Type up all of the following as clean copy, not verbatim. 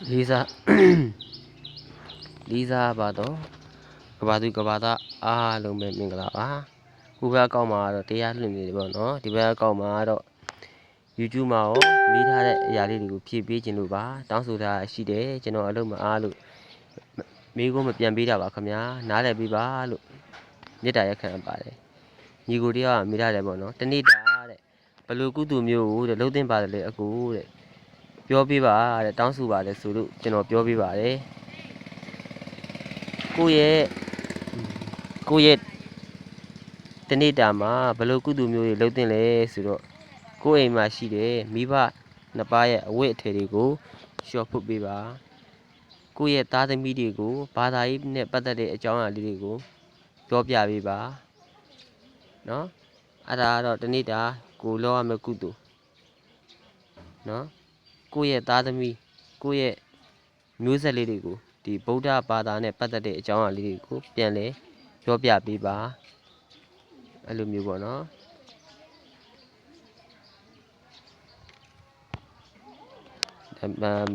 Lisa Lisa bà đó bà tôi bà ta luôn mình là cô bé câu mà rồi té lên thì bọn nó thì bé câu mà đó YouTube mà mi tha đấy giờ đi được phía bên trên núi bà当初là xí đấy cho nó luôn mà luôn mi cũng một ပြန်ပေးတာပါခင်ဗျာနားလည်ပေးပါလို့မြစ်တာရက်ခံပါပါတယ်ညီကိုတယောက်ကမိထားတယ်ပေါ့နော်တနေ့တာတဲ့ဘယ်လိုကုသိုလ်မျိုးတဲ့လှုပ်သိမ့်ပါတယ်လေအကူတဲ့ပြောပြပါတဲ့တောင်းဆိုပါတယ်ဆိုလို့ကျွန်တော်ပြောပြပါတယ်ကိုရဲ့တနေ့တာမှာဘယ်လိုကုသိုလ်မျိုးတွေလှုပ်သိမ့်လဲဆိုတော့ကိုယ့်အိမ်မှာရှိတယ်မိဘနှစ်ပါးရဲ့အဝတ်အထည်တွေကိုလျှော်ဖွပ်ပေးပါကိုယ့်ရဲ့သားသမီးတွေကိုဘာသာရေးနဲ့ပတ်သက်တဲ့အကြောင်းအရာလေးတွေကိုပြောပြပေးပါနော်အဲ့ဒါကတော့တနေ့တာကိုလောက်ရမယ့်ကုသိုလ်နော်ကိုယ့်ရဲ့သားသမီးကိုယ့်ရဲ့မျိုးဆက်လေးတွေကိုဒီဗုဒ္ဓဘာသာနဲ့ပတ်သက်တဲ့အကြောင်းအရာလေးတွေကိုပြန်လဲပြောပြပေးပါအဲ့လိုမျိုးပေါ့နော်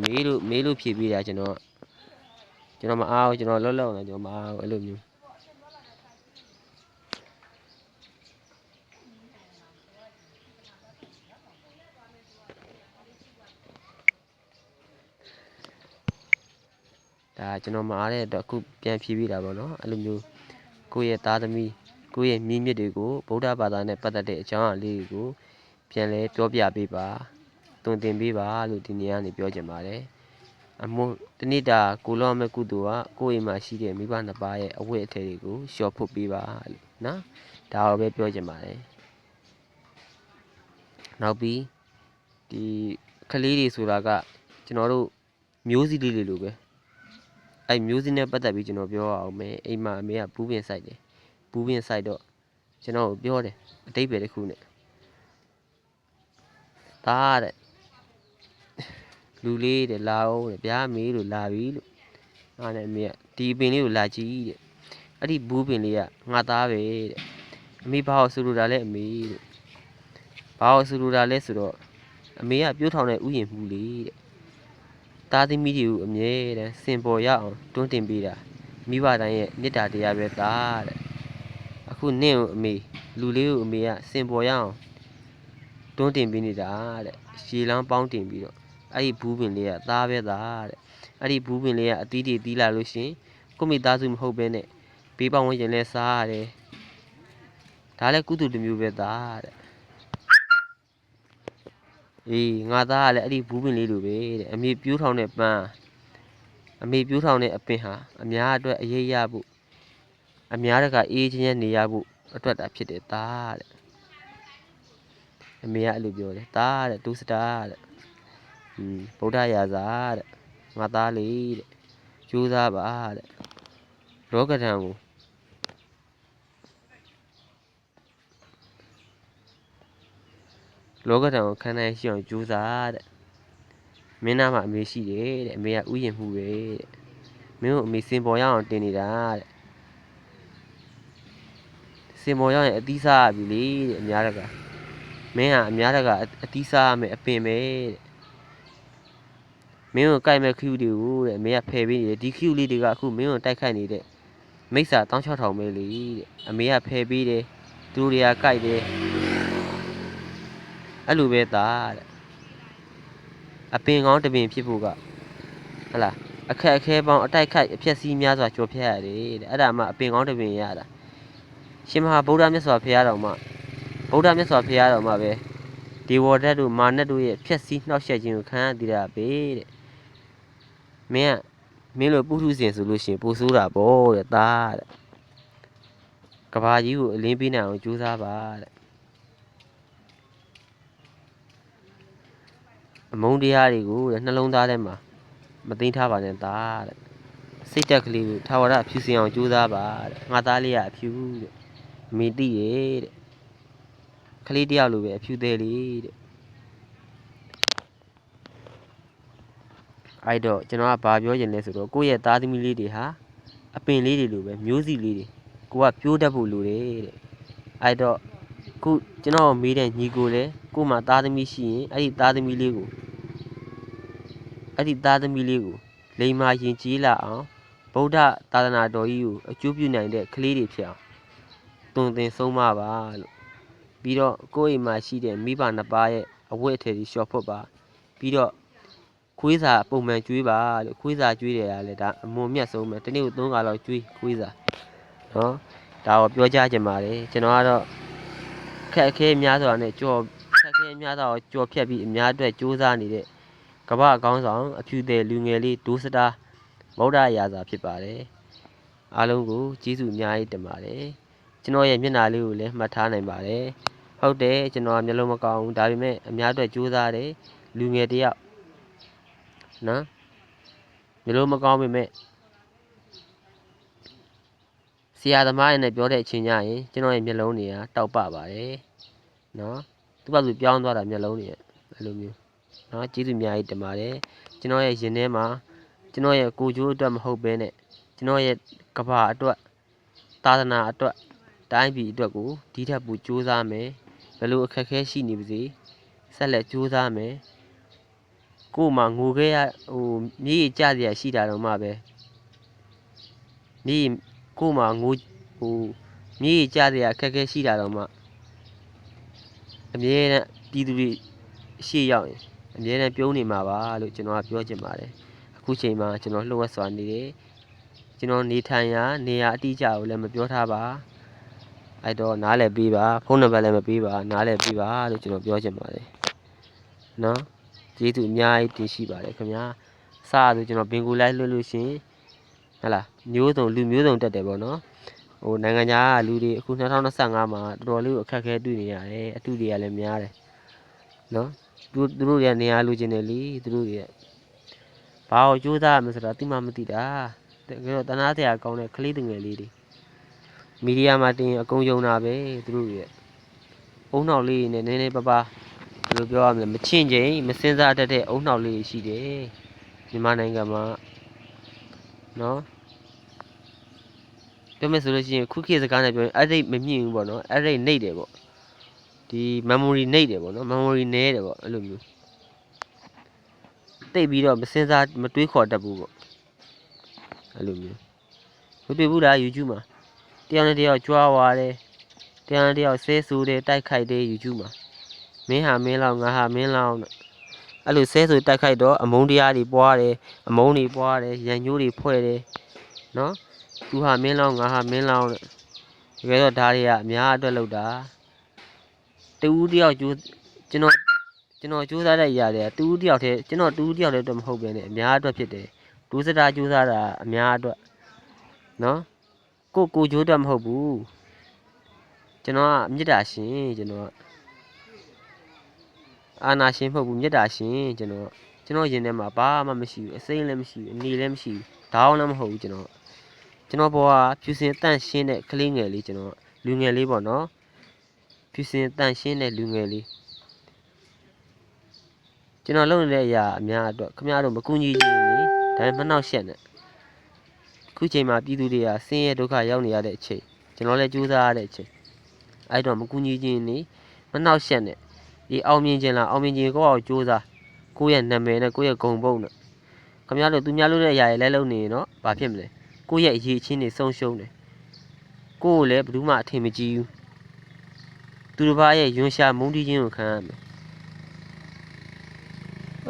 မေးလို့ဖြေပေးတာကျွန်တော်မအားဘူးကျွန်တော်လောက်နေကျွန်တော်မအားဘူးအဲ့လိုမျိုးဒါကျွန်တော်မအားတဲ့အတွက်အခုပြန်ဖြေပေးတာပေါ့နော်အဲ့လိုမျိုးကိုယ့်ရဲ့သားသမီးကိုယ့်ရဲ့မြင့်မြတ်တွေကိုဗုဒ္ဓဘာသာနဲ့ပတ်သက်တဲ့အကြောင်းအရာလေးတွေကိုပြန်လဲပြောပြပေးပါတွင်တင်ပေးပါလို့ဒီနေ့ကနေပြောချင်ပါတယ်အမို့တနေ့တာကိုလောက်မဲ့ကုသိုလ်ကကိုယ့်အိမ်မှာရှိတဲ့မိဘနှစ်ပါးရဲ့အဝတ်အထည်တွေကိုလျှော်ဖွပ်ပေးပါလို့နော်ဒါတော့ပဲပြောချင်ပါတယ်နောက်ပြီးဒီကလေးတွေဆိုတာကကျွန်တော်တို့မျိုးစည်းလေးတွေလိုပဲအဲ့မျိုးစည်းနဲ့ပတ်သက်ပြီးကျွန်တော်ပြောအောင်မယ်အိမ်မှာအမေကဘူးပင်ဆိုင်တယ်ဘူးပင်ဆိုင်တော့ကျွန်တော်ပြောတယ်အတိတ်ပဲတစ်ခုနဲ့ဒါတဲ့လူလေးတဲ့လာအောင်တဲ့ဗျာမေးလို့လာပြီလို့အားနဲ့အမေကဒီပင်လေးကိုလာကြည့်တဲ့အဲ့ဒီဘူးပင်လေးကငါသားပဲတဲ့အမေဘာလို့ဆူလို့တာလဲအမေတဲ့ဘာလို့ဆူလို့တာလဲဆိုတော့အမေကပြိုးထောင်တဲ့ဥယျာဉ်မှုလေးတဲ့သားသမီးတွေကိုအမြဲတမ်းစင်ပေါ်ရအောင်တွန်းတင်ပေးတာမိဘတိုင်းရဲ့မေတ္တာတရားပဲသားတဲ့အခုနင့်ကိုအမေလူလေးကိုအမေကစင်ပေါ်ရအောင်တွန်းတင်ပေးနေတာတဲ့ရှည်လန်းပေါင်းတင်ပြီးတော့အဲ့ဒီဘူးပင်လေးကသားပဲသားတဲ့အဲ့ဒီဘူးပင်လေးကအသီးတွေတီးလာလို့ရှင်ကိုမိသားစုမဟုတ်ဘဲနဲ့ဘေးပေါင်းဝင်ကျင်လဲစားရတယ်ဒါလည်းကုသိုလ်တစ်မျိုးပဲသားတဲ့အေးငါသားကလည်းအဲ့ဒီဘူးပင်လေးလိုပဲတဲ့အမေပြိုးထောင်တဲ့ပန်းအမေပြိုးထောင်တဲ့အပင်ဟာအများအတွက်အရေးရဖို့အများတကအေးချမ်းနေရဖို့အတွက်တာဖြစ်တယ်သားတဲ့အမေကအဲ့လိုပြောတယ်သားတဲ့ဒုစတာတဲ့ဗုဒ္ဓရာဇာတဲ့ငါသားလေးတဲ့ကြိုးစားပါတဲ့လောကဓာတ်ကိုလောကဓာတ်ကိုခံနိုင်ရှိအောင်ကြိုးစားတဲ့မင်းသားမှာအမေရှိတယ်တဲ့အမေကဥယျာဉ်မှုပဲတဲ့မင်းတို့အမေစင်ပေါ်ရအောင်တင်နေတာတဲ့စင်ပေါ်ရရင်အသီးစားရပြီလေတဲ့အများတကမင်းဟာအများတကအသီးစားရမယ်အပင်ပဲတဲ့မင်းကိုကြိုက်မဲ့ခ ्यू တွေကိုတဲ့အမေကဖယ်ပေးနေတယ်ဒီ Q လေးတွေကအခုမင်းကိုတိုက်ခိုက်နေတဲ့မိစ္ဆာ16000ပဲလေတဲ့အမေကဖယ်ပေးတယ်သူတို့တွေကကြိုက်တယ်အဲ့လိုပဲသားတဲ့အပင်ကောင်းတပင်ဖြစ်ဖို့ကဟလာအခက်အခဲပေါင်းအတိုက်ခိုက်အဖြက်စီးများစွာကျော်ဖြတ်ရတယ်တဲ့အဲ့ဒါမှအပင်ကောင်းတပင်ရတာရှင်မဟာဗုဒ္ဓမြတ်စွာဘုရားတော်မှာဗုဒ္ဓမြတ်စွာဘုရားတော်မှာပဲဒေဝဒတ်တို့မာနတ်တို့ရဲ့ဖြက်စီးနှောက်ယှက်ခြင်းကိုခံရသေးတာပဲတဲ့မင်းလိုပုထုဇဉ်ဆိုလို့ရှိရင်ပိုဆိုးတာပေါ့တဲ့သားတဲ့ကဘာကြီးကိုအလင်းပေးနိုင်အောင်ကြိုးစားပါတဲ့အမုန်းတရားတွေကိုတဲ့နှလုံးသားထဲမှာမသိမ်းထားပါနဲ့သားတဲ့စိတ်တက်ကလေးကိုထာဝရဖြူစင်အောင်ကြိုးစားပါတဲ့ငါသားလေးကအဖြူတဲ့အမေတိရဲ့တဲ့ကလေးတယောက်လိုပဲအဖြူသေးလေးတဲ့အဲ့တော့ကျွန်တော်ကဘာပြောချင်လဲဆိုတော့ကိုယ့်ရဲ့သားသမီးလေးတွေဟာအပင်လေးတွေလိုပဲမျိုးစီလေးတွေကိုကပြိုးတတ်ဖို့လိုတယ်တဲ့အဲ့တော့ခုကျွန်တော်မေးတဲ့ညီကိုလည်းကို့မှာသားသမီးရှိရင်အဲ့ဒီသားသမီးလေးကို အဲ့ဒီသားသမီးလေးကိုလိမ္မာရင်ကြီးလာအောင်ဗုဒ္ဓသာသနာတော်ကြီးကိုအကျိုးပြုနိုင်တဲ့ကလေးတွေဖြစ်အောင်သွန်သင်ဆုံးမပါလို့ပြီးတော့ကိုယ့်အိမ်မှာရှိတဲ့မိဘနှစ်ပါးရဲ့အဝတ်အထည်ကြီးလျှော်ဖွတ်ပါပြီးတော့ခွေးစာပုံမှန်ကျွေးပါလို့ခွေးစာကျွေးတယ်ကလည်းဒါအမွန်မြတ်ဆုံးပဲတနေ့ကို3ခါလောက်ကျွေးခွေးစာနော်ဒါကိုပြောကြားချင်ပါတယ်ကျွန်တော်ကတော့ခက်ခဲများစွာနဲ့ခက်ခဲများစွာကိုကြော်ဖြတ်ပြီးအများအတွက်စူးစမ်းနေတဲ့ကမ္ဘာအကောင်းဆောင်အဖြူတဲ့လူငယ်လေးဒိုးစတာဗုဒ္ဓရာဇာဖြစ်ပါတယ်အားလုံးကိုကျေးဇူးအများကြီးတင်ပါတယ်ကျွန်တော်ရဲ့မျက်နှာလေးကိုလည်းမှတ်ထားနိုင်ပါတယ်ဟုတ်တယ်ကျွန်တော်မျက်လုံးမကောင်းဘူးဒါပေမဲ့အများအတွက်စူးစမ်းတယ်လူငယ်တယောက်နော်မျိုးလုံးမကောင်းပေမဲ့ဆရာသမားရနဲ့ပြောတဲ့အချိန်ကျရင်ကျွန်တော်ရဲ့မျက်လုံးတွေကတောက်ပပါတယ်နော်သူ့ဘာသူပြောင်းသွားတာမျက်လုံးတွေအဲ့လိုမျိုးနော်ကျေးဇူးအများကြီးတင်ပါတယ်ကျွန်တော်ရဲ့ရင်ထဲမှာကျွန်တော်ရဲ့ကိုယ်ကျိုးအတွက်မဟုတ်ဘဲနဲ့ကျွန်တော်ရဲ့ကဘာအတွက်သာသနာအတွက်တိုင်းပြည်အတွက်ကိုဒီထက်ပိုစူးစမ်းမယ်ဘယ်လိုအခက်အခဲရှိနေပါစေဆက်လက်စူးစမ်းမယ်ကို့မှာငိုခဲ့ရမြေကြီးကြစရာရှိတာတော့မှပဲမြေကို့မှာမြေကြီးကြစရာအခက်အခဲရှိတာတော့မှအမြဲတမ်းပြည်သူတွေရှေ့ရောက်ရင်အမြဲတမ်းပြုံးနေမှာပါလို့ကျွန်တော်ကပြောချင်ပါတယ်အခုချိန်မှာကျွန်တော်လှုပ်ဝက်စွာနေတယ်ကျွန်တော်နေထိုင်ရာနေရာအတိအကျကိုလည်းမပြောထားပါအဲ့တော့နားလည်ပေးပါဖုန်းနံပါတ်လည်းမပေးပါနားလည်ပေးပါလို့ကျွန်တော်ပြောချင်ပါတယ်နော်ကျေးဇူးအများကြီးတင်ရှိပါတယ်ခင်ဗျာစဆိုကျွန်တော်ဘင်ကိုလိုက်လို့ရှိရင်ဟလာမျိုးစုံလူမျိုးစုံတက်တယ်ပေါ့နော်နိုင်ငံခြားကလူတွေအခု2025မှာတော်တော်လေးအခက်အခဲတွေ့နေရတယ်အတူတွေကလည်းများတယ်နော်သူတို့တွေကနေရာလူချင်းတယ်လीသူတို့တွေဘာကိုကြိုးစားရမလဲဆိုတာသိမှမသိတာတကယ်တော့တနာစရာကောင်းတဲ့ကလေးတငယ်လေးတွေမီဒီယာမှာတင်အကုန်ယုံတာပဲသူတို့တွေအုံနောက်လေးနဲ့နည်းနည်းပါးပါးဘယ်လိုပြောရမလဲမချင့်ချိန်မစင်စားတတ်တဲ့အုံနောက်လေးရှိတယ်မြန်မာနိုင်ငံမှာနော်ပြောမယ်ဆိုလို့ရှိရင်ခုခေတ်စကားနဲ့ပြောရင်အဲ့ဒီမမြင့်ဘူးပေါ့နော်အဲ့ဒီနှိပ်တယ်ပေါ့ဒီ memory နှိပ်တယ်ပေါ့နော် memory နည်းတယ်ပေါ့အဲ့လိုမျိုးတိတ်ပြီးတော့မစင်စားမတွေးခေါ်တတ်ဘူးပေါ့အဲ့လိုမျိုးမတွေ့ဘူးလား YouTube မှာတယောက်နဲ့တယောက်ကြွားသွားတယ်တယောက်နဲ့တယောက်ဆဲဆူတယ်တိုက်ခိုက်တယ် YouTube မှာမင်းဟာမင်းလောက်ငါဟာမင်းလောက်အဲ့လိုဆဲဆူတိုက်ခိုက်တော့အမုန်းတရားတွေပွားတယ်အမုန်းတွေပွားတယ်ရန်ညိုးတွေဖွဲ့တယ်နော်သူဟာမင်းလောက်ငါဟာမင်းလောက်တကယ်တော့ဒါတွေကအများအတွက်လောက်တာတူဦးတယောက်ကျွန်တော်ကြိုးစားတဲ့အရာတွေကတူဦးတယောက်တည်းကျွန်တော်တူဦးတယောက်တည်းအတွက်မဟုတ်ဘဲနဲ့အများအတွက်ဖြစ်တယ်ဒုစတာကြိုးစားတာအများအတွက်နော်ကိုကြိုးအတွက်မဟုတ်ဘူးကျွန်တော်ကမေတ္တာရှင်ကျွန်တော်အာနာရှင်မဟုတ်ဘူးမေတ္တာရှင်ကျွန်တော်ရင်ထဲမှာဘာမှမရှိဘူးအစိမ်းလည်းမရှိဘူးအနေလည်းမရှိဘူးဒေါင်းလည်းမဟုတ်ဘူးကျွန်တော်ဘောကဖြူစင်တန့်ရှင်းတဲ့ကလေးငယ်လေးကျွန်တော်လူငယ်လေးပေါ့နော်ဖြူစင်တန့်ရှင်းတဲ့လူငယ်လေးကျွန်တော်လုပ်နေတဲ့အရာအများအတွက်ခင်ဗျားတို့မကူညီချင်နေဒါပေမဲ့မနှောက်ယှက်နဲ့ခုချိန်မှာပြည်သူတွေကဆင်းရဲဒုက္ခရောက်နေရတဲ့အချိန်ကျွန်တော်လည်းကြိုးစားရတဲ့အချိန်အဲ့တော့မကူညီချင်နေမနှောက်ယှက်နဲ့ဒီအောင်မြင်ခြင်းလားအောင်မြင်ခြင်းကိုယ့်အောင်ကြိုးစားကိုယ့်ရဲ့နာမည်နဲ့ကိုယ့်ရဲ့ဂုဏ်ပုတ်နဲ့ခင်ဗျားတို့သူများလုပ်တဲ့အရာတွေလဲလုပ်နေရင်တော့ဘာဖြစ်မလဲကိုယ့်ရဲ့အရေးချင်းတွေဆုံးရှုံးတယ်ကိုယ့်ကိုလည်းဘယ်သူမှအထင်မကြီးဘူးသူတစ်ပါးရဲ့ယွန်းရှာမုန်းတီးခြင်းကိုခံရမယ်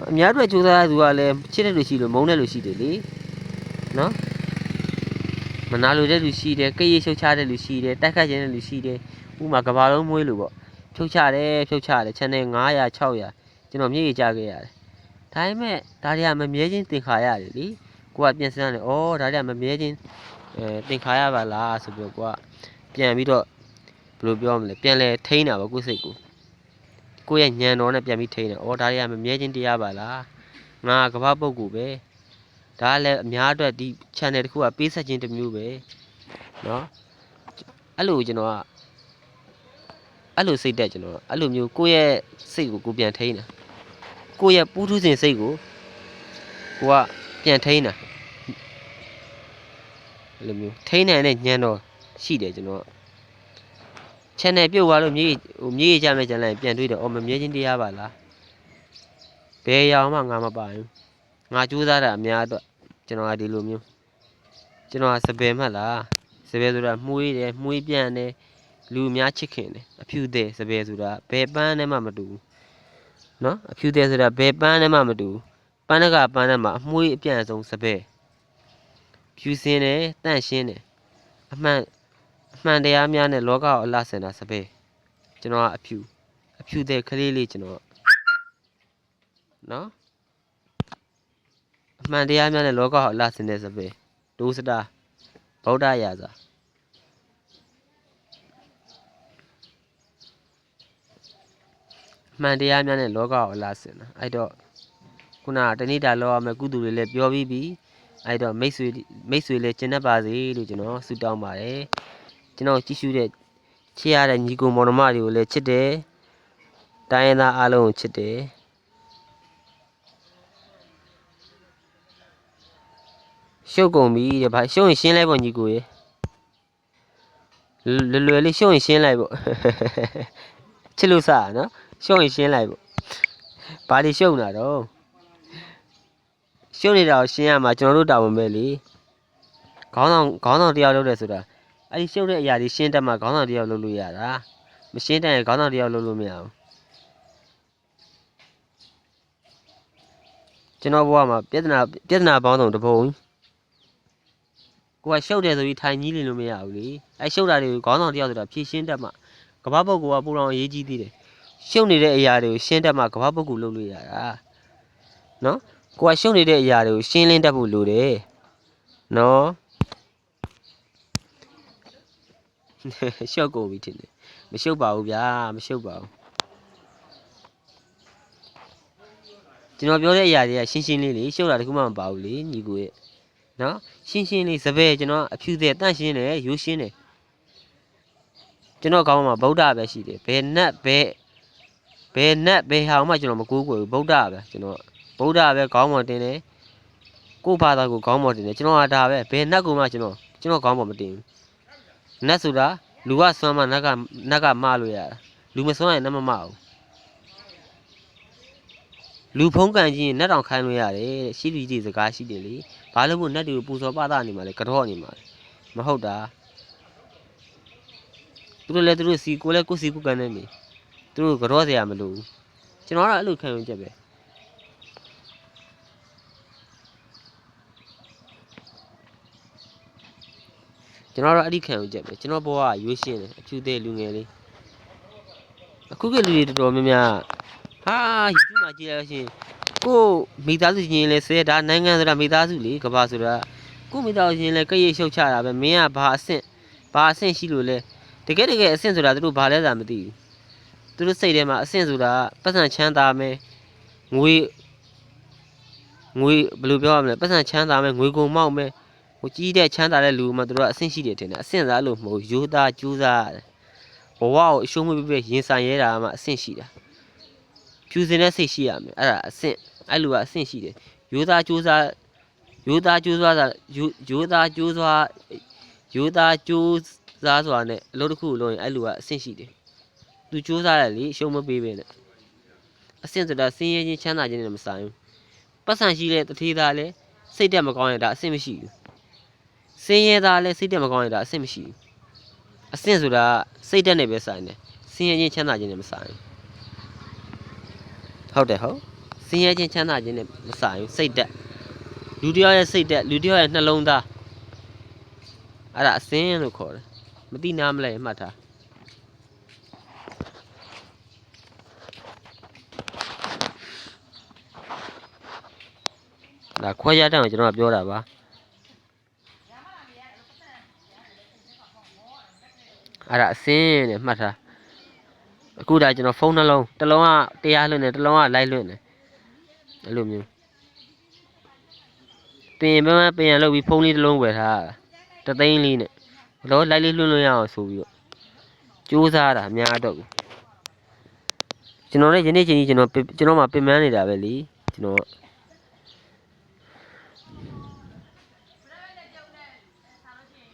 အများအတွက်ကြိုးစားရသူကလည်းချစ်တဲ့လူရှိလို့မုန်းတဲ့လူရှိတယ်လေနော်မနာလိုတဲ့လူရှိတယ်ကြိတ်ရရှုပ်ချတဲ့လူရှိတယ်တိုက်ခတ်ခြင်းတဲ့လူရှိတယ်ဥမာကဘာလုံးမွေးလို့ပေါ့ဖြုတ်ချတယ် channel 900 600ကျွန်တော်မြေကြီးကြခဲ့ရတယ်ဒါပေမဲ့ဒါတွေကမမြဲချင်းသင်္ခါရတယ်လေကိုကပြန်စမ်းတယ်ဩဒါတွေကမမြဲချင်းသင်္ခါရပါလားဆိုပြီးတော့ကိုကပြန်ပြီးတော့ဘယ်လိုပြောမလဲပြန်လဲထိန်းတာပေါ့ကိုယ်စိတ်ကိုယ့်ရဲ့ညံတော်နဲ့ပြန်ပြီးထိန်းတယ်ဩဒါတွေကမမြဲချင်းတရားပါလားငါကဘာပုတ်ကူပဲဒါလည်းအများအတွက်ဒီ channel တစ်ခုကပေးဆက်ခြင်းတစ်မျိုးပဲเนาะအဲ့လိုကျွန်တော်ကအဲ့လိုစိတ်တက်ကျွန်တော်အဲ့လိုမျိုးကိုယ့်ရဲ့စိတ်ကိုပြန်ထိန်းတာကိုယ့်ရဲ့ပူးထူးစဉ်စိတ်ကိုကပြန်ထိန်းတာအဲ့လိုမျိုးထိန်းနိုင်တဲ့ညံတော်ရှိတယ်ကျွန်တော် channel ပြုတ်သွားလို့မြေကြီးကြမယ်ကြမ်းလိုက်ပြန်တွေးတော့အော်မမြဲချင်းတရားပါလားဘယ်ရောင်မှငါမပါဘူး ငါကြိုးစားတာအများအတွက်ကျွန်တော်ကဒီလိုမျိုးကျွန်တော်ကစပယ်မှတ်လားစပယ်ဆိုတာမှုေးတယ်မှုေးပြန်တယ်လူအများချစ်ခင်တယ်အဖြူတဲ့စပယ်ဆိုတာဘယ်ပန်းနဲ့မှမတူဘူးနော်အဖြူတဲ့ဆိုတာဘယ်ပန်းနဲ့မှမတူဘူးပန်းကပန်းနဲ့မှအမှုေးအပြန်ဆုံးစပယ်ဖြူစင်တယ်တန့်ရှင်းတယ်အမှန်တရားများနဲ့လောကကိုအလှဆင်တာစပယ်ကျွန်တော်ကအဖြူတဲ့ကလေးလေးကျွန်တော်နော်အမှန်တရားများနဲ့လောကကိုအလှဆင်တဲ့စပယ်ဒိုးစတာဗုဒ္ဓရာဇာမှန်တရားများနဲ့လောကကိုအလားဆင်တာအဲ့တော့ခုနတဏိတာလောရမယ်ကုသိုလ်တွေလည်းပြောပြီးပြီအဲ့တော့မိတ်ဆွေလည်းကျင့်တတ်ပါစေလို့ကျွန်တော်ဆုတောင်းပါတယ်ကျွန်တော်ကြည့်ရှုတဲ့ချစ်ရတဲ့ညီကိုမောင်နှမတွေကိုလည်းချစ်တယ်တိုင်းရင်းသားအားလုံးကိုချစ်တယ်ရှုပ်ကုန်ပြီတဲ့ဗျရှုပ်ရင်ရှင်းလိုက်ပေါ့ညီကိုရေလွယ်လေးရှုပ်ရင်ရှင်းလိုက်ပေါ့ချစ်လို့စားနော်ရှုံးရင်ရှင်းလိုက်ပေါ့ဘာတွေရှုံးတာတော့ရှုံးနေတာကိုရှင်းရမှာကျွန်တော်တို့တာဝန်ပဲလေခေါင်းဆောင်တယောက်လုပ်တယ်ဆိုတာအဲ့ဒီရှုံးတဲ့အရာတွေရှင်းတတ်မှခေါင်းဆောင်တယောက်လုပ်လို့ရတာမရှင်းတတ်ရင်ခေါင်းဆောင်တယောက်လုပ်လို့မရဘူးကျွန်တော်ဘဝမှာပြဿနာပေါင်းစုံတပုံကိုကရှုပ်တယ်ဆိုပြီးထိုင်ကြီးနေလို့မရဘူးလေအဲ့ရှုပ်တာတွေကိုခေါင်းဆောင်တယောက်ဆိုတာဖြည့်ရှင်းတတ်မှကမ္ဘာပုဂ္ဂိုလ်ကပိုတော်အရေးကြီးသေးတယ်ရှုပ်နေတဲ့အရာတွေကိုရှင်းတတ်မှကမ္ဘာပုဂ္ဂိုလ်လုပ်လို့ရတာနော်ကိုကရှုပ်နေတဲ့အရာတွေကိုရှင်းလင်းတတ်ဖို့လိုတယ်နော်ရှုပ်ကုန်ပြီထင်တယ်မရှုပ်ပါဘူးဗျာမရှုပ်ပါဘူးကျွန်တော်ပြောတဲ့အရာတွေကရှင်းရှင်းလေးရှုပ်တာတခုမှမပါဘူးလေညီကိုရဲ့နော်ရှင်းရှင်းလေးစပယ်ကျွန်တော်အဖြူတဲ့တန့်ရှင်းတယ်ရိုးရှင်းတယ်ကျွန်တော်ကောင်းမှာဗုဒ္ဓပဲရှိတယ်ဘယ်နတ်ဘယ်ဟာမှကျွန်တော်မကိုးကွယ်ဘူးဗုဒ္ဓပဲကျွန်တော်ဗုဒ္ဓပဲခေါင်းပေါ်တင်တယ်ကိုယ့်ဘာသာကိုခေါင်းပေါ်တင်တယ်ကျွန်တော်ကဒါပဲဘယ်နတ်ကိုမှကျွန်တော်ခေါင်းပေါ်မတင်ဘူးနတ်ဆိုတာလူကဆွမ်းမှနတ်ကမလို့ရတာလူမဆွမ်းရင်နတ်မမဘူးလူဖုံးကန်ကြီးရင်နတ်တောင်ခိုင်းလို့ရတယ်ရှိလူကြီးစကားရှိတယ်လေဘာလို့မို့နတ်တွေကိုပူဇော်ပသနေမှာလဲကတော့နေမှာမဟုတ်တာသူတို့လည်းသူတို့စီကိုလည်းကိုစီကိုကန်နေနေသူတို့ကတော့စရာမလိုဘူးကျွန်တော်ကအဲ့လိုခံယူချက်ပဲကျွန်တော်တို့အဲ့ဒီခံယူချက်ပဲကျွန်တော်ဘဝကရွေးရှင်းတယ်အဖြူသေးလူငယ်လေးအခုကလူတွေတော်တော်များများဟာ YouTube မှာကြည့်လိုက်ရှင်ကိုမိသားစုချင်းလဲဆဲဒါနိုင်ငံဆိုတာမိသားစုလေကဘာဆိုတာကိုမိသားစုချင်းလဲကရိတ်ရှုပ်ချတာပဲမင်းကဘာအဆင့်ရှိလို့လဲတကယ်အဆင့်ဆိုတာသူတို့ဘာလဲဆိုတာမသိဘူးသူတို့စိတ်ထဲမှာအဆင့်ဆိုတာပတ်စံချမ်းသာမယ်ငွေဘယ်လိုပြောရမလဲပတ်စံချမ်းသာမယ်ငွေကုန်မောက်မယ်ဟိုကြီးတဲ့ချမ်းသာတဲ့လူမှသူတို့ကအဆင့်ရှိတယ်ထင်တယ်အဆင့်သားလို့မဟုတ်ရိုးသားကြိုးစားရတယ်ဘဝကိုအရှုံးမပေးပဲရင်ဆိုင်ရဲတာမှအဆင့်ရှိတာဖြူစင်တဲ့စိတ်ရှိရမယ်အဲ့ဒါအဆင့်အဲ့လူကအဆင့်ရှိတယ်ရိုးသားကြိုးစားစွာနဲ့အလုပ်တစ်ခုလုပ်ရင်အဲ့လူကအဆင့်ရှိတယ်သူကြိုးစားတယ်လေအရှုံးမပေးပဲနဲ့အဆင့်ဆိုတာစင်းရဲချင်းချမ်းသာခြင်းနဲ့မဆိုင်ဘူးပတ်စံရှိတဲ့တထေးသားလည်းစိတ်တက်မကောင်းရင်ဒါအဆင့်မရှိဘူးစင်းရဲသားလည်းစိတ်တက်မကောင်းရင်ဒါအဆင့်မရှိဘူးအဆင့်ဆိုတာစိတ်တက်နဲ့ပဲဆိုင်တယ်စင်းရဲချင်းချမ်းသာခြင်းနဲ့မဆိုင်ဟုတ်တယ်ဟုတ်စင်းရဲချင်းချမ်းသာခြင်းနဲ့မဆိုင်ဘူးစိတ်တက်လူတယောက်ရဲ့စိတ်တက်လူတယောက်ရဲ့နှလုံးသားအဲ့ဒါအဆင်းလို့ခေါ်တယ်မသိနားမလဲမှတ်ထားဒါခွဲရတဲ့အောင်ကျွန်တော်ကပြောတာပါအဲ့ဒါအစင်းနဲ့မှတ်ထားအခုဒါကျွန်တော်ဖုန်းနှလုံးတစ်လုံးကတရားလွှင့်တယ်တစ်လုံးကလိုက်လွှင့်တယ်အဲ့လိုမျိုးပင်လုပ်ပြီးဖုန်းလေးတစ်လုံးဝယ်ထားတာ3သိန်းလေးနဲ့တော့လိုက်လေးလွှင့်လို့ရအောင်ဆိုပြီးတော့စူးစမ်းတာအများတော့ကျွန်တော်လည်းယနေ့ချိန်ကြီးကျွန်တော်မှပင်ပန်းနေတာပဲလीကျွန်တော်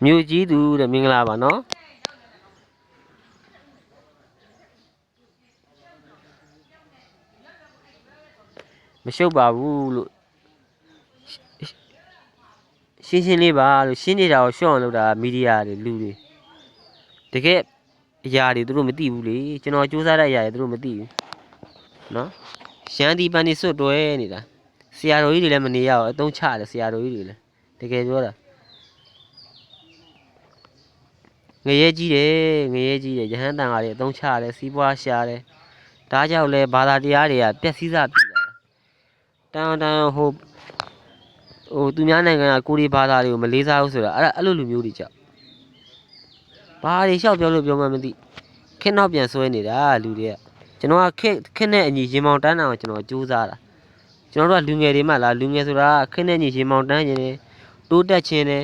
မြို့ကြီးသူတဲ့မင်္ဂလာပါနော်မရှုပ်ပါဘူးလို့ ရှင်းရှင်းလေးပါလို့ရှင်းနေတာကိုရှော့အောင်လုပ်တာမီဒီယာတွေလူတွေတကယ်အရာတွေသူတို့မသိဘူးလေကျွန်တော်စူးစမ်းတဲ့အရာတွေသူတို့မသိဘူးနော်ရန်ဒီပန်နေစွတ်တွဲနေတာဆရာတော်ကြီးတွေလည်းမနေရအောင်အတုံးချတယ်ဆရာတော်ကြီးတွေလည်းတကယ်ပြောတာငရဲကြီးတယ်ရဟန်းတန်ဃာတွေအတုံးချတယ်စီးပွားရှာတယ်ဒါကြောင့်လဲဘာသာတရားတွေကပျက်စီးစားပြီလားတန်ဟိုသူများနိုင်ငံကကိုရီဘာသာတွေကိုမလေးစားဘူးဆိုတာအဲ့လိုလူမျိုးတွေကြောက်ဘာတွေလျှောက်ပြောလို့ပြောမှမသိခက်နောက်ပြန်ဆွဲနေတာလူတွေကကျွန်တော်ကခက်နဲ့အညီရင်မောင်တန်းတာကိုကျွန်တော်ကြိုးစားတာကျွန်တော်တို့ကလူငယ်တွေမှလားလူငယ်ဆိုတာခက်နဲ့ညီရင်မောင်တန်းခြင်းနဲ့တိုးတက်ခြင်းနဲ့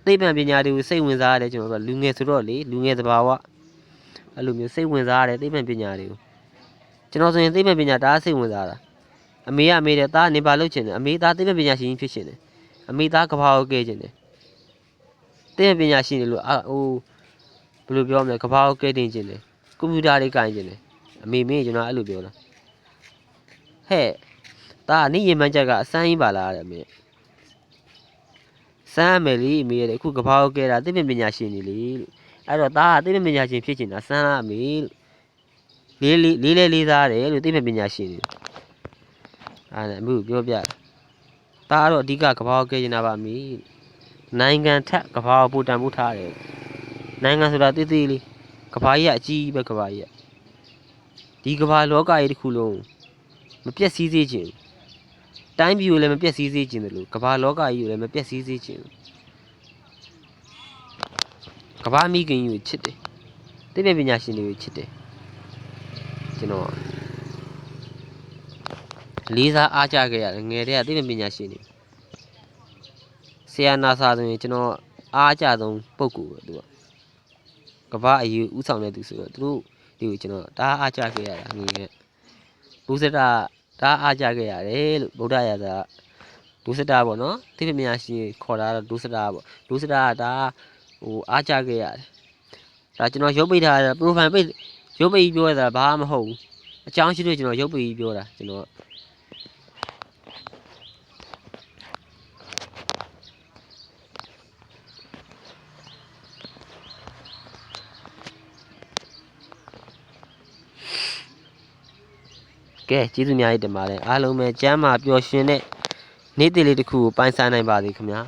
သိပ္ပံပညာတွေကိုစိတ်ဝင်စားရတယ်ကျွန်တော်တို့ကလူငယ်ဆိုတော့လေလူငယ်သဘာဝအဲ့လိုမျိုးစိတ်ဝင်စားရတယ်သိပ္ပံပညာတွေကိုကျွန်တော်ဆိုရင်သိပ္ပံပညာတအားစိတ်ဝင်စားတာအမေတဲ့သားနေပါလို့ချင်တယ်အမေသားသိပ္ပံပညာရှင်ဖြစ်ချင်တယ်အမေသားကဘာကိုကဲချင်တယ်သိပ္ပံပညာရှင်တွေလို့ဘယ်လိုပြောမလဲကဘာကိုကဲတင်ချင်တယ်ကွန်ပျူတာတွေကင်ချင်တယ်အမေမင်းကျွန်တော်အဲ့လိုပြောတာဟဲ့သားနေရင်မှန်းချက်ကအစမ်းကြီးပါလားတဲ့အမေစမ်းမယ်လေအမေတဲ့အခုကဘာကိုကဲတာသိပ္ပံပညာရှင်တွေလေလို့အဲ့တော့သားကသိပ္ပံပညာရှင်ဖြစ်ချင်တာစမ်းအမေလို့လေးစားတယ်လို့သိပ္ပံပညာရှင်တွေအဲ့ဒါအမှုပြောပြတာတော့အဓိကကဘာကိုကဲနေတာပါအမေနိုင်ငံထက်ကဘာကိုပူတန်ဖို့ထားတယ်နိုင်ငံဆိုတာတိတိလေးကဘာကြီးကအကြီးပဲကဘာကြီးကဒီကဘာလောကကြီးတစ်ခုလုံးမပြည့်စည်စေခြင်းတိုင်းပြည်ကိုလည်းမပြည့်စည်စေခြင်းတယ်လို့ကဘာလောကကြီးကိုလည်းမပြည့်စည်စေခြင်းကဘာမိခင်ကြီးကိုချစ်တယ်သိပ္ပံပညာရှင်တွေကိုချစ်တယ်ကျွန်တော်လေးစားအားကြခဲ့ရတယ်ငယ်တည်းကသိပ္ပံပညာရှင်တွေဆရာနာစာဆိုရင်ကျွန်တော်အားကြဆုံးပုဂ္ဂိုလ်ပဲသူကဘာအယူဥဆောင်တဲ့သူဆိုတော့သူတို့ဒီကိုကျွန်တော်ဒါအားကြခဲ့ရတာငယ်ငယ်ဘုဇတဒါအားကြခဲ့ရတယ်လို့ဗုဒ္ဓရာဇာဒုစတာပေါ့နော်သိပ္ပံပညာရှင်ခေါ်တာတော့ဒုစတာပေါ့ဒုစတာကဒါအားကြခဲ့ရတယ်ဒါကျွန်တော်ရုပ်ပိတ်ထားတာပရိုဖိုင်ပိတ်ရုပ်ပိတ်ပြောရတာဘာမှမဟုတ်ဘူးအကြောင်းရှိလို့ကျွန်တော်ရုပ်ပိတ်ပြောတာကျွန်တော်ကဲကျေးဇူးများကြီးတင်ပါတယ်အားလုံးပဲကျမ်းမာပျော်ရွှင်တဲ့နေ့တည်လေးတစ်ခုကိုပိုင်ဆိုင်နိုင်ပါစေခင်ဗျာ